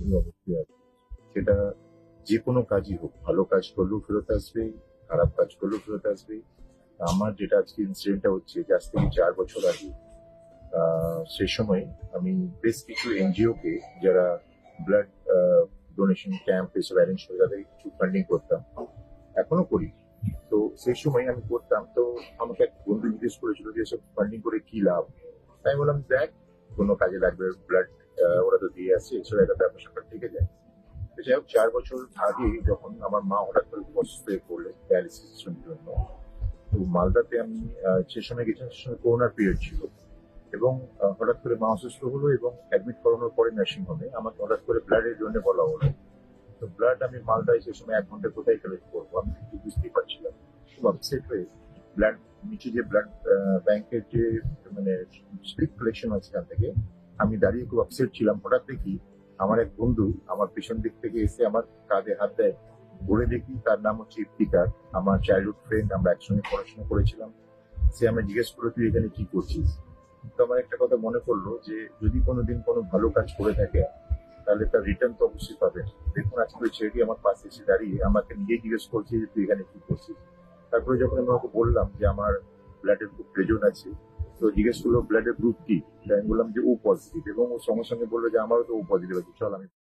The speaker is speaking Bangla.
এরকমই অবশ্যই আছে। সেটা যে কোনো কাজই হোক, ভালো কাজ করলেও ফেরত আসবে, খারাপ কাজ করলেও ফেরত আসবে। আমার যেটা আজকে ইনসিডেন্টটা হচ্ছে যে আজ থেকে 4 বছর আগে সেই সময় আমি বেশ কিছু এনজিও কে যারা ব্লাড ডোনেশন ক্যাম্প এসব অ্যারেঞ্জ করে তাদের কিছু ফান্ডিং করতাম, এখনো করি। তো সেই সময় আমি করতাম, তো আমাকে এক বন্ধু জিজ্ঞেস করেছিল যে এসব ফান্ডিং করে কি লাভ। তাই আমি বললাম দেখ, কোনো কাজে লাগবে, ব্লাড ওরা তো দিয়ে আসছে, এছাড়া একটা ব্যবসা থেকে যায়। তো যাই হোক, 4 বছর আগে যখন আমার মা হঠাৎ করে অসুস্থ হয়ে পড়লেন ডায়ালিসিসের জন্য, তো মালদাতে আমি সে সময় গেছিলাম, সে সময় করোনার পিরিয়ড ছিল। এবং হঠাৎ করে মা অসুস্থ হলো এবং অ্যাডমিট করানোর পরে নার্সিং হোমে আমাকে হঠাৎ করে ব্লাডের জন্য বলা হলো। তো ব্লাড আমি মালদায় সে সময় 1 ঘন্টা কোথায় কালেক্ট করবো আমি কিন্তু বুঝতেই পারছিলাম। খুব আপসেট হয়ে ব্লাড নিচে যে ব্লাড ব্যাংকের যে মানে স্লিপ কালেকশন আছে সেখান থেকে আমি দাঁড়িয়ে খুব আপসেট ছিলাম। হঠাৎ দেখি আমার এক বন্ধু আমার পিছন দিক থেকে এসে আমার কাঁধে হাত দেয়। বলে দেখি তার নাম হচ্ছে ইফতিকার, আমার চাইল্ডহুড ফ্রেন্ড, আমরা একসঙ্গে পড়াশোনা করেছিলাম। সে আমায় জিজ্ঞেস করে তুই এখানে কি করছিস। তো আমার একটা কথা মনে পড়লো যে যদি কোনোদিন কোনো ভালো কাজ করে থাকে তাহলে তার রিটার্ন তো অবশ্যই পাবেন। দেখুন আজকে ওই ছেলেটি আমার পাশে এসে দাঁড়িয়ে আমাকে নিজেই জিজ্ঞেস করছে যে তুই এখানে কি করছিস। তারপরে যখন আমি ওকে বললাম যে আমার ব্লাডের খুব প্রয়োজন আছে, তো জিজ্ঞেস করলো ব্লাডের গ্রুপ কি। আমি বললাম যে ও পজিটিভ, এবং ও সঙ্গে সঙ্গে বললো যে আমারও তো ও পজিটিভ আছে, চল আমি